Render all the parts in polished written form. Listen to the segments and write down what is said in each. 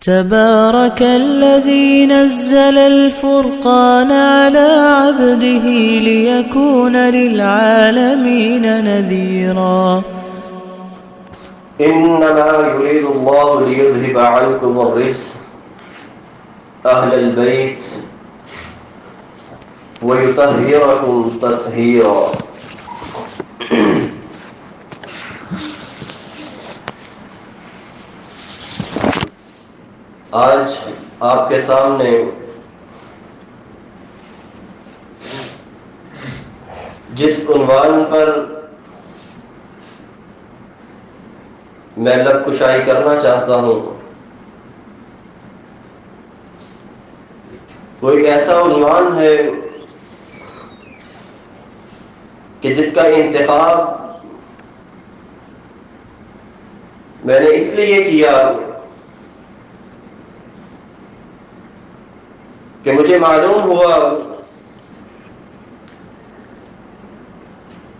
تبارك الذي نزل الفرقان على عبده ليكون للعالمين نذيرا إنما يريد الله ليذهب عنكم الرجس أهل البيت ويطهركم تطهيرا. آج آپ کے سامنے جس عنوان پر میں لب کشائی کرنا چاہتا ہوں وہ ایک ایسا عنوان ہے کہ جس کا انتخاب میں نے اس لیے کیا کہ مجھے معلوم ہوا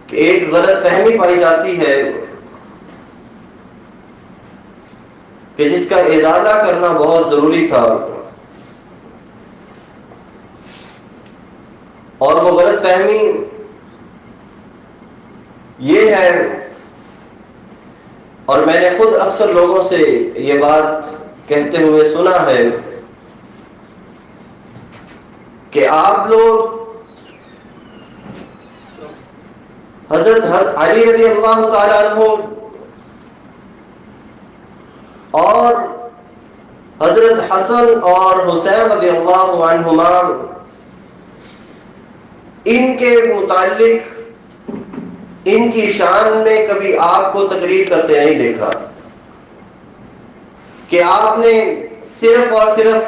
کہ ایک غلط فہمی پائی جاتی ہے کہ جس کا ازالہ کرنا بہت ضروری تھا، اور وہ غلط فہمی یہ ہے، اور میں نے خود اکثر لوگوں سے یہ بات کہتے ہوئے سنا ہے کہ آپ لوگ حضرت علی رضی اللہ تعالیٰ عنہ اور حضرت حسن اور حسین رضی اللہ عنہما ان کے متعلق ان کی شان میں کبھی آپ کو تقریر کرتے نہیں دیکھا، کہ آپ نے صرف اور صرف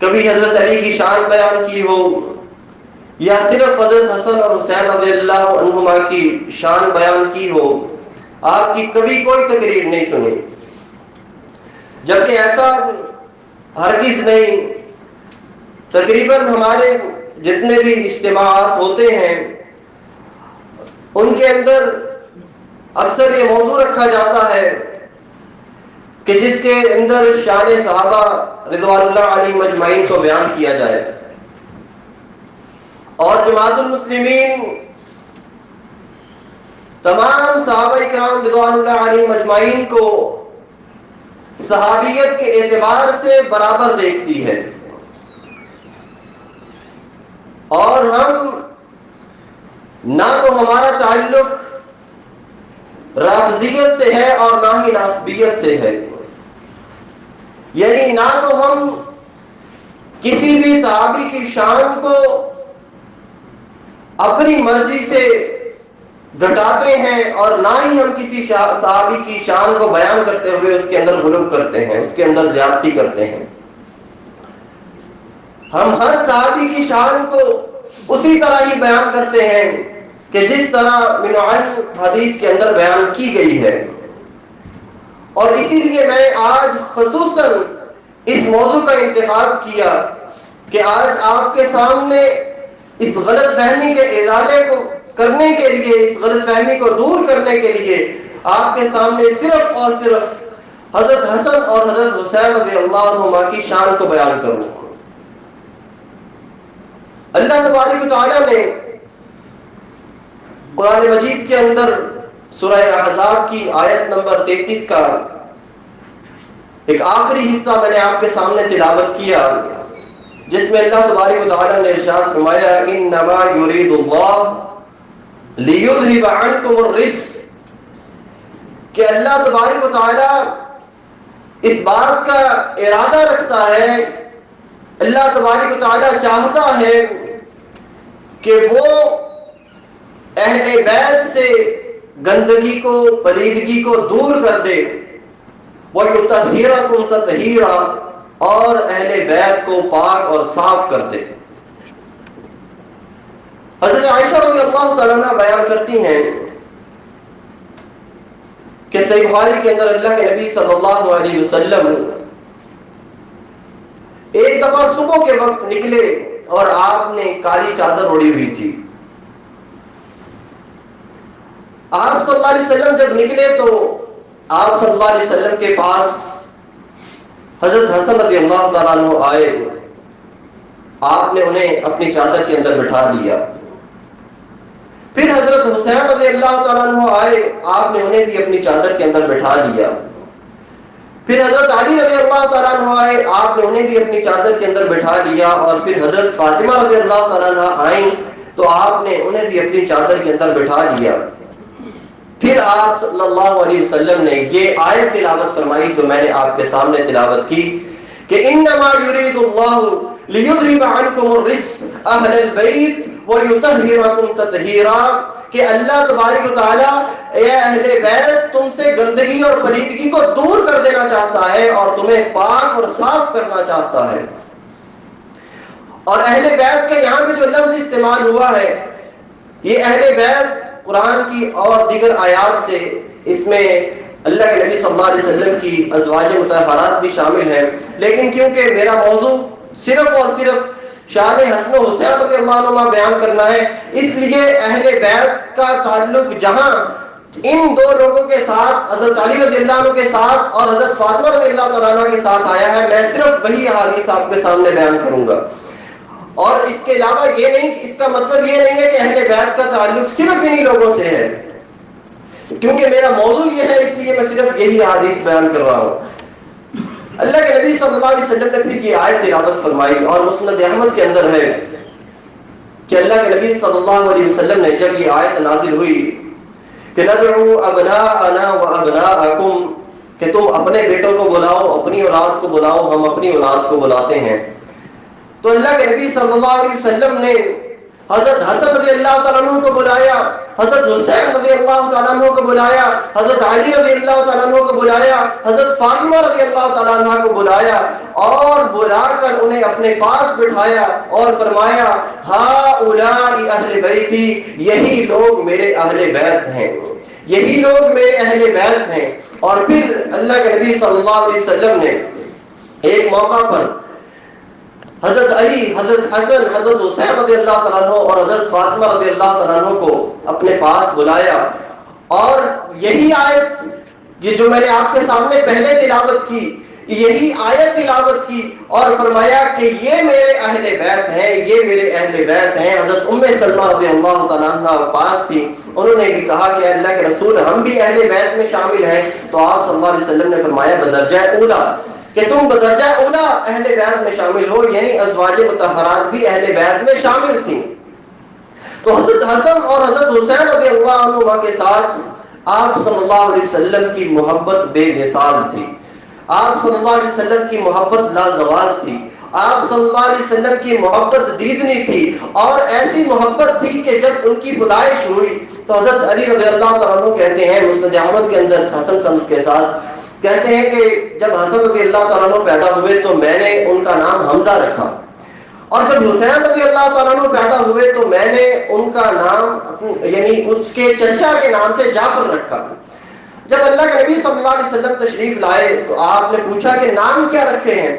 کبھی حضرت علی کی شان بیان کی ہو یا صرف حضرت حسن اور حسین رضی اللہ عنہما کی شان بیان کی ہو، آپ کی کبھی کوئی تقریر نہیں سنی، جبکہ ایسا ہرگز نہیں۔ تقریباً ہمارے جتنے بھی اجتماعات ہوتے ہیں ان کے اندر اکثر یہ موضوع رکھا جاتا ہے کہ جس کے اندر شان صحابہ رضوان اللہ علیہم اجمعین کو بیان کیا جائے، اور جماعت المسلمین تمام صحابہ کرام رضوان اللہ علیہم اجمعین کو صحابیت کے اعتبار سے برابر دیکھتی ہے، اور ہم نہ تو ہمارا تعلق رافضیت سے ہے اور نہ ہی ناصبیت سے ہے، یعنی نہ تو ہم کسی بھی صحابی کی شان کو اپنی مرضی سے گھٹاتے ہیں اور نہ ہی ہم کسی صحابی کی شان کو بیان کرتے ہوئے اس کے اندر غلو کرتے ہیں، اس کے اندر زیادتی کرتے ہیں۔ ہم ہر صحابی کی شان کو اسی طرح ہی بیان کرتے ہیں کہ جس طرح من حدیث کے اندر بیان کی گئی ہے، اور اسی لیے میں نے آج خصوصاً اس موضوع کا انتخاب کیا کہ آج آپ کے سامنے اس غلط فہمی کے ازالے کو کرنے کے لیے، اس غلط فہمی کو دور کرنے کے لیے آپ کے سامنے صرف اور صرف حضرت حسن اور حضرت حسین رضی اللہ عنہما کی شان کو بیان کروں۔ اللہ تبارک و تعالیٰ نے قرآن مجید کے اندر سورہ احزاب کی آیت نمبر 33 کا ایک آخری حصہ میں نے آپ کے سامنے تلاوت کیا، جس میں اللہ تبارک و تعالیٰ نے ارشاد فرمایا انما یرید اللہ لیذہب عنکم الرجس، کہ اللہ تبارک و تعالیٰ اس بات کا ارادہ رکھتا ہے، اللہ تبارک و تعالیٰ چاہتا ہے کہ وہ اہل بیت سے گندگی کو، پلیدگی کو دور کر دے، وَيُطَهِّرَكُمْ تَطْهِيرًا، اور اہل بیت کو پاک اور صاف کر دے۔ حضرت عائشہ رضی اللہ تعالیٰ عنہ بیان کرتی ہیں کہ صحیح بخاری کے اندر اللہ کے نبی صلی اللہ علیہ وسلم ایک دفعہ صبح کے وقت نکلے اور آپ نے کالی چادر اوڑھی ہوئی تھی۔ آپ صلی اللہ علیہ وسلم جب نکلے تو آپ صلی اللہ علیہ وسلم کے پاس حضرت حسن رضی اللہ تعالیٰ عنہ آئے، آپ نے انہیں اپنی چادر کے اندر بٹھا لیا. پھر حضرت حسین رضی اللہ تعالیٰ عنہ آئے، آپ نے انہیں بھی اپنی چادر کے اندر بٹھا لیا. پھر حضرت علی رضی اللہ تعالیٰ عنہ آئے، آپ نے انہیں بھی اپنی چادر کے اندر بٹھا لیا. اور پھر حضرت فاطمہ رضی اللہ تعالیٰ عنہ آئیں تو آپ نے انہیں بھی اپنی چادر کے اندر بٹھا لیا. پھر آپ صلی اللہ علیہ وسلم نے یہ آیت تلاوت فرمائی جو میں نے آپ کے سامنے تلاوت کی کہ انما یرید اللہ لیذھب عنکم الرجس اہل البیت ویطہرکم تطہیرا، کہ اللہ تبارک و تعالی اے اہل بیت تم سے گندگی اور پلیدگی کو دور کر دینا چاہتا ہے اور تمہیں پاک اور صاف کرنا چاہتا ہے. اور اہل بیت کا یہاں پہ جو لفظ استعمال ہوا ہے، یہ اہل بیت قرآن کی اور دیگر آیات سے اس میں اللہ کے نبی صلی اللہ علیہ وسلم کی ازواج مطہرات بھی شامل ہیں، لیکن کیونکہ میرا موضوع صرف اور صرف شان حسن و حسین رضی اللہ عنہ بیان کرنا ہے، اس لیے اہل بیت کا تعلق جہاں ان دو لوگوں کے ساتھ حضرت علی رضی اللہ عنہ کے ساتھ اور حضرت فاطمہ رضی اللہ تعالیٰ عنہ کے ساتھ آیا ہے، میں صرف وہی احادیث آپ کے سامنے بیان کروں گا. اور اس کے علاوہ یہ نہیں کہ اس کا مطلب یہ نہیں ہے کہ اہل بیت کا تعلق صرف انہی لوگوں سے ہے، کیونکہ میرا موضوع یہ ہے اس لیے میں صرف یہی حدیث بیان کر رہا ہوں. اللہ کے نبی صلی اللہ علیہ وسلم نے پھر یہ آیت تلاوت فرمائی اور مسند احمد کے اندر ہے کہ اللہ کے نبی صلی اللہ علیہ وسلم نے جب یہ آیت نازل ہوئی کہ ندعو ابناءنا وابناءکم، کہ تم اپنے بیٹوں کو بلاؤ، اپنی اولاد کو بلاؤ، ہم اپنی اولاد کو بلاتے ہیں، تو اللہ کے نبی صلی اللہ علیہ وسلم نے حضرت حسن رضی اللہ تعالیٰ عنہ کو بلایا، حضرت حسین رضی اللہ تعالیٰ عنہ کو بلایا، حضرت علی رضی اللہ تعالیٰ عنہ کو بلایا، حضرت فاطمہ رضی اللہ تعالیٰ عنہ کو بلایا اور بلا کر انہیں اپنے پاس بٹھایا اور فرمایا ہؤلاء اہل بیتی، یہی لوگ میرے اہل بیت ہیں، یہی لوگ میرے اہل بیت ہیں. اور پھر اللہ کے نبی صلی اللہ علیہ وسلم نے ایک موقع پر حضرت علی، حضرت حسن، حضرت حسین رضی اللہ تعالیٰ عنہ اور حضرت فاطمہ رضی اللہ تعالیٰ عنہ کو اپنے پاس بلایا اور یہی آیت یہ جو میں نے آپ کے سامنے پہلے تلاوت کی، یہی آیت تلاوت کی اور فرمایا کہ یہ میرے اہل بیت ہیں، یہ میرے اہل بیت ہیں. حضرت ام سلمہ رضی اللہ تعالیٰ عنہ پاس تھی، انہوں نے بھی کہا کہ اللہ کے رسول ہم بھی اہل بیت میں شامل ہیں، تو آپ صلی اللہ علیہ وسلم نے فرمایا بدرجہ اولا، کہ تم بدرجہ اولا اہل بیت میں شامل ہو، یعنی ازواج مطہرات بھی اہل بیت میں شامل تھیں. تو حضرت حسن اور حضرت حسین رضی اللہ عنہ کے ساتھ آپ صلی اللہ علیہ وسلم کی محبت بے مثال تھی، آپ صلی اللہ علیہ وسلم کی محبت لازوال تھی، آپ صلی اللہ علیہ وسلم کی محبت دیدنی تھی، اور ایسی محبت تھی کہ جب ان کی پیدائش ہوئی تو حضرت علی رضی اللہ تعالیٰ عنہ کہتے ہیں مسند احمد کے اندر حسن سند کے ساتھ، کہتے ہیں کہ جب حسن رضی اللہ تعالیٰ عنہ پیدا ہوئے تو میں نے ان کا نام حمزہ رکھا، اور جب حسین رضی اللہ تعالیٰ عنہ پیدا ہوئے تو میں نے ان کا نام یعنی اس کے چچا کے نام سے جعفر رکھا. جب اللہ کے نبی صلی اللہ علیہ وسلم تشریف لائے تو آپ نے پوچھا کہ نام کیا رکھے ہیں،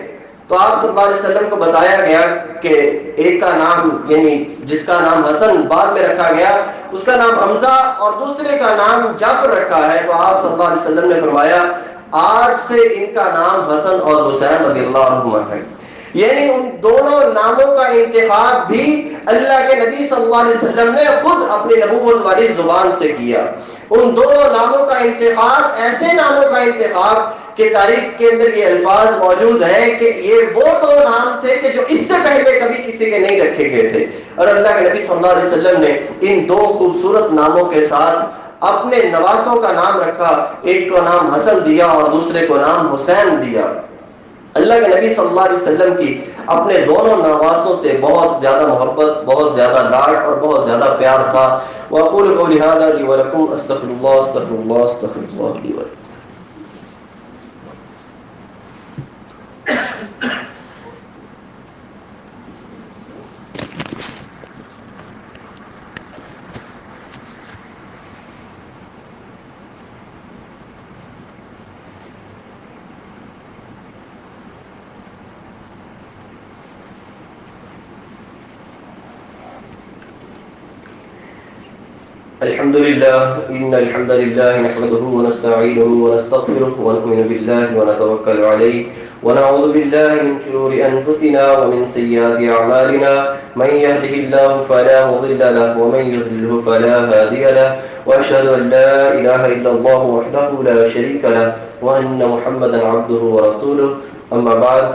تو آپ صلی اللہ علیہ وسلم کو بتایا گیا کہ ایک کا نام یعنی جس کا نام حسن بعد میں رکھا گیا اس کا نام حمزہ اور دوسرے کا نام جعفر رکھا ہے. تو آپ صلی اللہ علیہ وسلم نے فرمایا آج سے ان کا نام حسن اور حسین رضی اللہ عنہما ہے، یعنی ان دونوں ناموں کا انتخاب بھی اللہ کے نبی صلی اللہ علیہ وسلم نے خود اپنی نبوت والی زبان سے کیا. ان دونوں ناموں کا انتخاب، ایسے ناموں کا انتخاب کہ تاریخ کے اندر یہ الفاظ موجود ہیں کہ یہ وہ دو نام تھے کہ جو اس سے پہلے کبھی کسی کے نہیں رکھے گئے تھے، اور اللہ کے نبی صلی اللہ علیہ وسلم نے ان دو خوبصورت ناموں کے ساتھ اپنے نواسوں کا نام رکھا، ایک کو نام حسن دیا اور دوسرے کو نام حسین دیا. اللہ کے نبی صلی اللہ علیہ وسلم کی اپنے دونوں نواسوں سے بہت زیادہ محبت، بہت زیادہ لاڈ اور بہت زیادہ پیار تھا. وَأَقُولُ قَوْلِي هَٰذَا لِي وَلَكُمْ أَسْتَغْفِرُ اللَّهَ أَسْتَغْفِرُ اللَّهَ أَسْتَغْفِرُ اللَّهَ لِي وَلَكُمْ. الحمد لله إن الحمد لله نحمده ونستعينه ونستغفره ونؤمن بالله ونتوكل عليه ونعوذ بالله من شرور أنفسنا ومن سيئات أعمالنا من يهده الله فلا مضل له ومن يضلله فلا هادي له وأشهد أن لا إله إلا الله وحده لا شريك له وأن محمدا عبده ورسوله أما بعد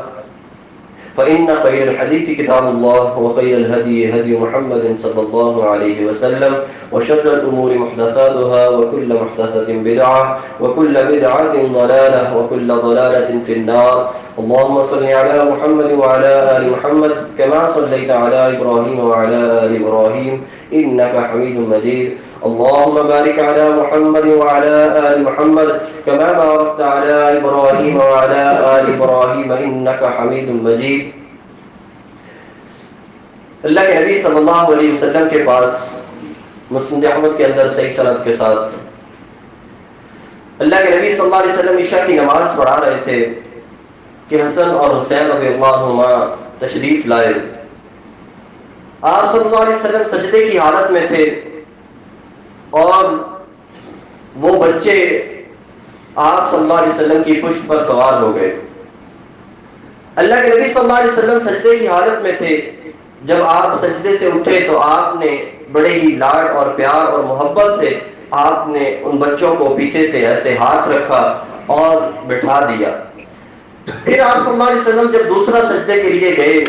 فإن خير الحديث كتاب الله وخير الهدي هدي محمد صلى الله عليه وسلم وشر الأمور محدثاتها وكل محدثة بدعة وكل بدعة ضلالة وكل ضلالة في النار. اللهم صل على محمد وعلى آل محمد كما صليت على إبراهيم وعلى آل إبراهيم إنك حميد مجيد. اللهم بارك على محمد وعلى آل محمد كما باركت على إبراهيم وعلى آل إبراهيم إنك حميد مجيد. اللہ کے نبی صلی اللہ علیہ وسلم کے پاس مسند احمد کے اندر صحیح سند کے ساتھ اللہ کے نبی صلی اللہ علیہ وسلم عشاء کی نماز پڑھا رہے تھے کہ حسن اور حسین رضی اللہ عنہما تشریف لائے. آپ صلی اللہ علیہ وسلم سجدے کی حالت میں تھے اور وہ بچے آپ صلی اللہ علیہ وسلم کی پشت پر سوار ہو گئے. اللہ کے نبی صلی اللہ علیہ وسلم سجدے کی حالت میں تھے. جب آپ سجدے سے اٹھے تو آپ نے بڑے ہی لاڈ اور پیار اور محبت سے آپ نے ان بچوں کو پیچھے سے ایسے ہاتھ رکھا اور بٹھا دیا. پھر آپ صلی اللہ علیہ وسلم جب دوسرا سجدے کے لیے گئے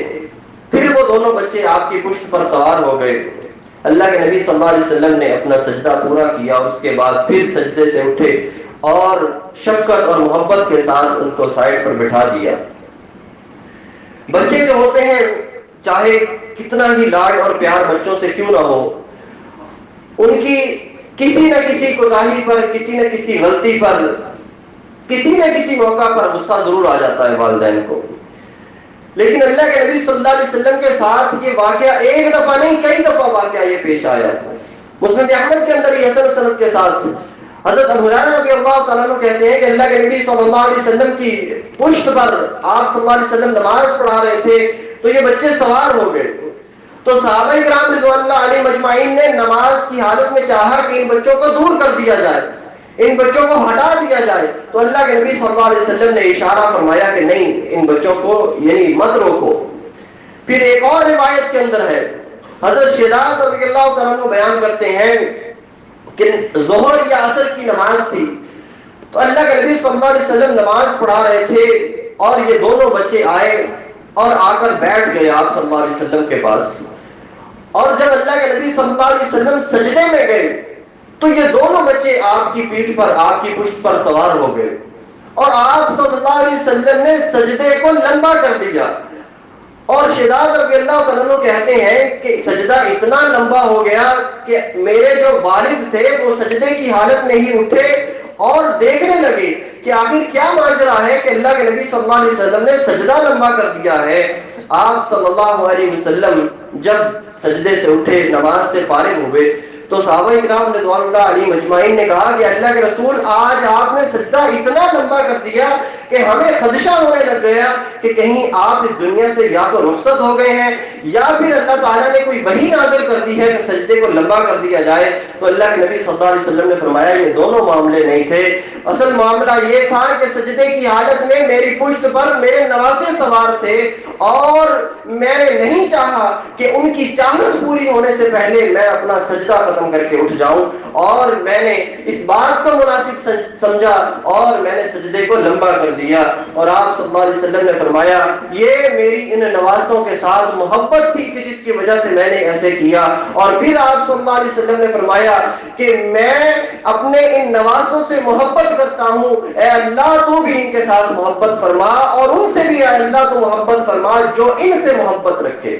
پھر وہ دونوں بچے آپ کی پشت پر سوار ہو گئے. اللہ کے نبی صلی اللہ علیہ وسلم نے اپنا سجدہ پورا کیا اور اس کے بعد پھر سجدے سے اٹھے اور شفقت اور محبت کے ساتھ ان کو سائڈ پر بٹھا دیا. بچے جو ہوتے ہیں چاہے کتنا ہی لاڈ اور پیار بچوں سے کیوں نہ ہو، ان کی کسی نہ کسی کوتاہی پر، کسی نہ کسی غلطی پر، کسی نہ کسی موقع پر غصہ ضرور آ جاتا ہے والدین کو. لیکن اللہ کے نبی صلی اللہ علیہ وسلم کے ساتھ یہ واقعہ ایک دفعہ نہیں کئی دفعہ واقعہ یہ پیش آیا. مسند احمد کے اندر یہ حسن سند کے ساتھ حضرت ابو ہریرہ رضی اللہ تعالیٰ عنہ کہتے ہیں کہ اللہ کے نبی صلی اللہ علیہ وسلم کی پشت پر آپ صلی اللہ علیہ وسلم نماز پڑھا رہے تھے تو یہ بچے سوار ہو گئے. تو صحابہ کرام رضوان اللہ علیہ مجمعین نے نماز کی حالت میں چاہا کہ ان بچوں کو دور کر دیا جائے، ان بچوں کو ہٹا دیا جائے. تو اللہ کے نبی صلی اللہ علیہ وسلم نے اشارہ فرمایا کہ نہیں، ان بچوں کو یعنی مت روکو. پھر ایک اور روایت کے اندر ہے حضرت شداد رضی اللہ تعالیٰ عنہ بیان کرتے ہیں کہ ظہر یا عصر کی نماز تھی تو اللہ کے نبی صلی اللہ علیہ وسلم نماز پڑھا رہے تھے اور یہ دونوں بچے آئے اور آ کر بیٹھ گئے آپ صلی اللہ علیہ وسلم کے پاس. اور جب اللہ کے نبی صلی اللہ علیہ وسلم سجدے میں گئے تو یہ دونوں بچے آپ کی پیٹھ پر، آپ کی پشت پر سوار ہو گئے اور آپ صلی اللہ علیہ وسلم نے سجدے کو لمبا کر دیا. اور شداد رضی اللہ عنہ کہتے ہیں کہ سجدہ اتنا لمبا ہو گیا کہ میرے جو والد تھے وہ سجدے کی حالت میں ہی اٹھے اور دیکھنے لگے کہ آخر کیا ماجرا ہے کہ اللہ کے نبی صلی اللہ علیہ وسلم نے سجدہ لمبا کر دیا ہے. آپ صلی اللہ علیہ وسلم جب سجدے سے اٹھے، نماز سے فارغ ہوئے تو صحابہ کرام رضوان اللہ علیہ مجمعین نے کہا کہ اللہ کے رسول آج آپ نے سجدہ اتنا لمبا کر دیا کہ ہمیں خدشہ ہونے لگ گیا کہ کہیں آپ اس دنیا سے یا تو رخصت ہو گئے ہیں یا پھر اللہ تعالیٰ نے کوئی وحی نازل کر دی ہے کہ سجدے کو لمبا کر دیا جائے. تو اللہ کے نبی صلی اللہ علیہ وسلم نے فرمایا یہ دونوں معاملے نہیں تھے، اصل معاملہ یہ تھا کہ سجدے کی حالت میں میری پشت پر میرے نواسے سوار تھے اور میں نے نہیں چاہا کہ ان کی چاہت پوری ہونے سے پہلے میں اپنا سجدہ ختم کر کے اٹھ جاؤں، اور میں نے اس بات کو مناسب سمجھا اور میں نے سجدے کو لمبا کر دیا. اور آپ صلی اللہ علیہ وسلم نے فرمایا یہ میری ان نواسوں کے ساتھ محبت تھی کہ جس کی وجہ سے میں نے ایسے کیا. اور پھر آپ صلی اللہ علیہ وسلم نے فرمایا کہ میں اپنے ان نواسوں سے محبت کرتا ہوں، اے اللہ تو بھی ان کے ساتھ محبت فرما اور ان سے بھی اے اللہ تو محبت فرما جو ان سے محبت رکھے.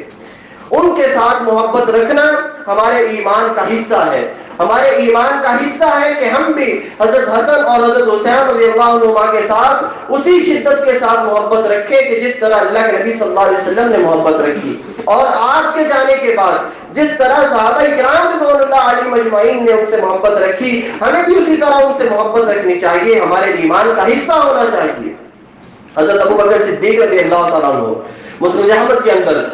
ان کے ساتھ محبت رکھنا ہمارے ایمان کا حصہ ہے. ہمارے ایمان کا حصہ ہے کہ ہم بھی حضرت حسن اور حضرت حسین رضی اللہ عنہما کے ساتھ اسی شدت کے ساتھ محبت رکھے کہ جس طرح اللہ کے نبی صلی اللہ علیہ وسلم نے محبت رکھی. اور آپ کے جانے کے بعد جس طرح صحابہ کرام رضوان اللہ علیہ مجمعین نے ان سے محبت رکھی، ہمیں بھی اسی طرح ان سے محبت رکھنی چاہیے، ہمارے ایمان کا حصہ ہونا چاہیے. حضرت ابو بکر صدیق رضی اللہ تعالیٰ عنہ مسند احمد کے اندر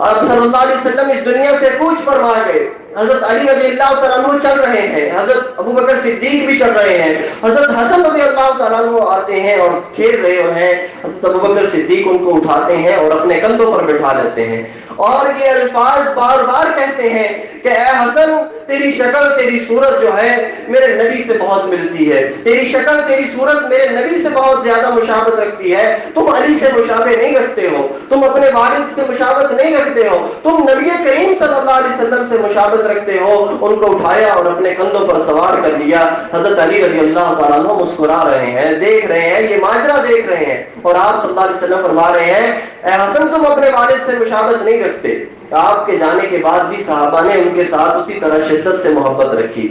آپ صلی اللہ علیہ وسلم اس دنیا سے کوچ فرما گئے. حضرت علی رضی اللہ تعالیٰ عنہ چل رہے ہیں، حضرت ابو بکر صدیق بھی چل رہے ہیں، حضرت حسن رضی اللہ تعالیٰ عنہ آتے ہیں اور کھیل رہے ہیں، حضرت ابو بکر صدیق ان کو اٹھاتے ہیں اور اپنے کندھوں پر بٹھا لیتے ہیں اور یہ الفاظ بار بار کہتے ہیں کہ اے حسن تیری شکل تیری صورت جو ہے میرے نبی سے بہت ملتی ہے، تیری شکل تیری صورت میرے نبی سے بہت زیادہ مشابہت رکھتی ہے، تم علی سے مشابہ نہیں رکھتے ہو، تم اپنے والد سے مشابہت نہیں رکھتے ہو، تم نبی کریم صلی اللہ علیہ وسلم سے مشابہت رکھتے ہو۔ ان کو اٹھایا اور اپنے کندھوں پر سوار کر لیا۔ حضرت علی رضی اللہ تعالیٰ عنہ مسکرا رہے ہیں، دیکھ رہے ہیں، یہ ماجرا دیکھ رہے ہیں، اور آپ صلی اللہ علیہ وسلم فرما رہے ہیں اے حسن تم اپنے والد سے مشابہت نہیں رکھتے۔ آپ کے جانے کے بعد بھی صحابہ نے ان کے ساتھ اسی طرح شدت سے محبت رکھی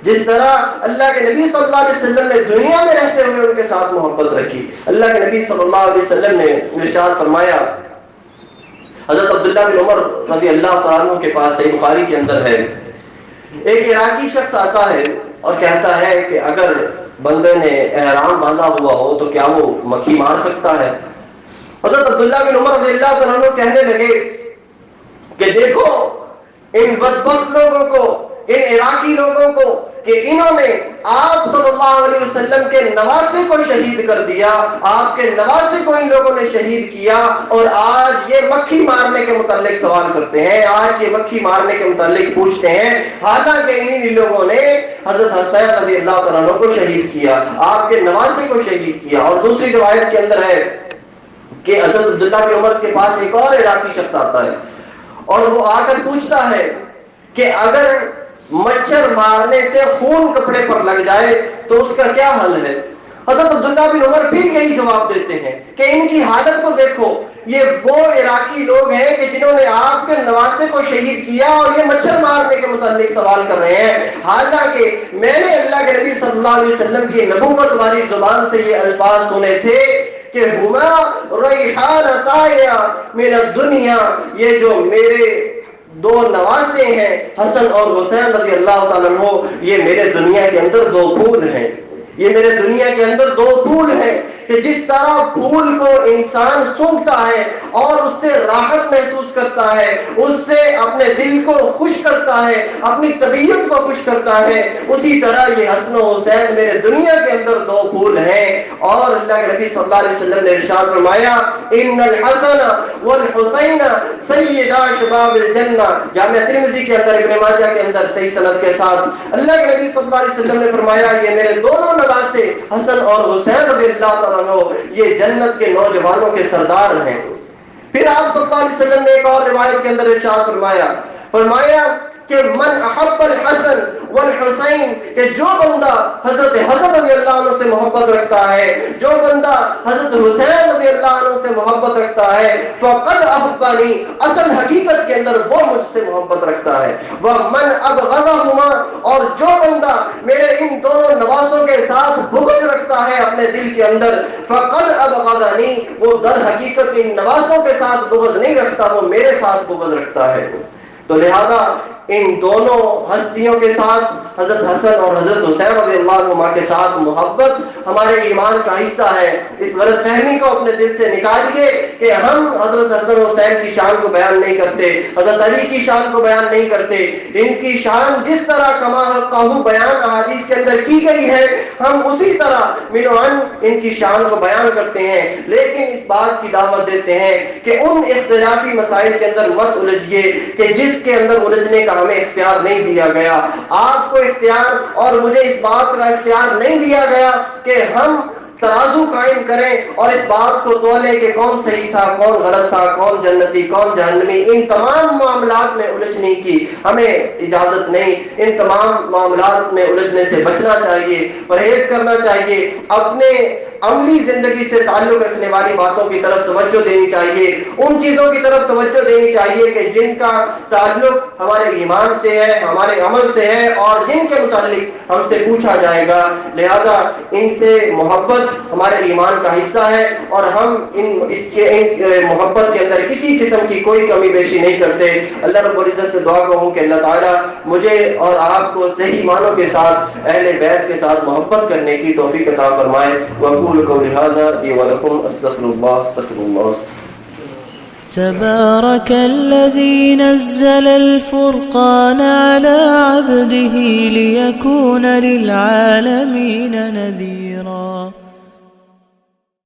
جس طرح اللہ کے نبی صلی اللہ علیہ وسلم نے دنیا میں رہتے ہوئے ان کے ساتھ محبت رکھی۔ اللہ کے نبی صلی اللہ علیہ وسلم نے ارشاد فرمایا، حضرت عبداللہ بن عمر رضی اللہ تعالیٰ عنہ کے پاس صحیح بخاری کے اندر ہے، ایک عراقی شخص آتا ہے اور کہتا ہے کہ اگر بندے نے احرام باندھا ہوا ہو تو کیا وہ مکھی مار سکتا ہے؟ حضرت عبداللہ بن عمر رضی اللہ تعالیٰ عنہ کہنے لگے کہ دیکھو ان بدبخت لوگوں کو، ان عراقی لوگوں کو، کہ انہوں نے آپ صلی اللہ علیہ وسلم کے نواسے کو شہید کر دیا، آپ کے نواسے کو ان لوگوں نے شہید کیا، اور آج یہ مکھی مارنے کے متعلق سوال کرتے ہیں، آج یہ مکھی مارنے کے متعلق پوچھتے ہیں، حالانکہ ان لوگوں نے حضرت حسین رضی اللہ تعالیٰ عنہ کو شہید کیا، آپ کے نواسے کو شہید کیا۔ اور دوسری روایت کے اندر ہے کہ حضرت عبداللہ بن عمر کے پاس ایک اور عراقی شخص آتا ہے اور وہ آ کر پوچھتا ہے کہ اگر مچھر مارنے سے خون کپڑے پر لگ جائے تو اس کا کیا حل ہے؟ حضرت عبداللہ بن عمر پھر یہی جواب دیتے ہیں کہ ان کی حالت کو دیکھو، یہ وہ عراقی لوگ ہیں کہ جنہوں نے آپ کے نواسے کو شہید کیا اور یہ مچھر مارنے کے متعلق سوال کر رہے ہیں، حالانکہ میں نے اللہ کے نبی صلی اللہ علیہ وسلم کی نبوت والی زبان سے یہ الفاظ سنے تھے کہ ہما ریحانتایا من الدنیا، یہ جو میرے دو نواسے ہیں حسن اور حسین رضی اللہ تعالیٰ عنہ، یہ میرے دنیا کے اندر دو پھول ہیں، یہ میرے دنیا کے اندر دو پھول ہیں کہ جس طرح پھول کو انسان سونگھتا ہے اور اس سے راحت محسوس کرتا ہے، اس سے اپنے دل کو خوش کرتا ہے، اپنی طبیعت کو خوش کرتا ہے، اسی طرح یہ حسن و حسین میرے دنیا کے اندر دو پھول ہیں۔ اور اللہ کے نبی صلی اللہ علیہ وسلم نے ارشاد فرمایا ان الحسن والحسین سیدا شباب الجنہ، جامع ترمذی کے اندر، ابن ماجہ کے اندر صحیح سند کے ساتھ اللہ کے نبی صلی اللہ علیہ وسلم نے فرمایا یہ میرے دونوں نواسے حسن اور حسین رضی اللہ تعالیٰ عنہ یہ جنت کے نوجوانوں کے سردار ہیں۔ پھر آپ صلی اللہ علیہ وسلم نے ایک اور روایت کے اندر ارشاد فرمایا کہ من احب الحسن والحسین، کہ جو بندہ حضرت حسن رضی اللہ عنہ سے محبت رکھتا ہے، جو بندہ حضرت حسین رضی اللہ عنہ سے محبت رکھتا ہے، فقد احبنی، اصل حقیقت کے اندر وہ مجھ سے محبت رکھتا ہے، ومن ابغضہما، اور جو بندہ میرے ان دونوں نواسوں کے ساتھ بغض رکھتا ہے اپنے دل کے اندر، فقد ابغضنی، وہ در حقیقت ان نواسوں کے ساتھ بغض نہیں رکھتا، وہ میرے ساتھ بغض رکھتا ہے۔ تو لہذا ان دونوں ہستیوں کے ساتھ حضرت حسن اور حضرت حسین رضی اللہ عنہما کے ساتھ محبت ہمارے ایمان کا حصہ ہے۔ اس غلط فہمی کو اپنے دل سے نکالیے کہ ہم حضرت حسن و حسین کی شان کو بیان نہیں کرتے، حضرت علی کی شان کو بیان نہیں کرتے، ان کی شان جس طرح کما حقہ بیان احادیث کے اندر کی گئی ہے ہم اسی طرح منوعن ان کی شان کو بیان کرتے ہیں، لیکن اس بات کی دعوت دیتے ہیں کہ ان اختلافی مسائل کے اندر مت الجھیے کہ جس کے اندر الجھنے کا ہمیں اختیار نہیں دیا گیا، آپ کو اختیار اور مجھے اس بات کا اختیار نہیں دیا گیا کہ ہم ترازو قائم کریں اور اس بات کو تولیں کہ کون صحیح تھا، کون غلط تھا، کون جنتی، کون جہنمی۔ ان تمام معاملات میں الجھنے کی ہمیں اجازت نہیں، ان تمام معاملات میں الجھنے سے بچنا چاہیے، پرہیز کرنا چاہیے، اپنے عملی زندگی سے تعلق رکھنے والی باتوں کی طرف توجہ دینی چاہیے، ان چیزوں کی طرف توجہ دینی چاہیے کہ جن کا تعلق ہمارے ایمان سے ہے، ہمارے عمل سے ہے، اور جن کے متعلق ہم سے پوچھا جائے گا، لہذا ان سے محبت ہمارے ایمان کا حصہ ہے، اور ہم ان محبت کے اندر کسی قسم کی کوئی کمی بیشی نہیں کرتے۔ اللہ رب العزت سے دعا کروں کہ اللہ تعالیٰ مجھے اور آپ کو صحیح معنوں کے ساتھ اہل بیت کے ساتھ محبت کرنے کی توفیق عطا فرمائے۔ وأقول قولي هذا لي ولكم أستغفر الله تبارك الذي نزل الفرقان على عبده ليكون للعالمين نذيرا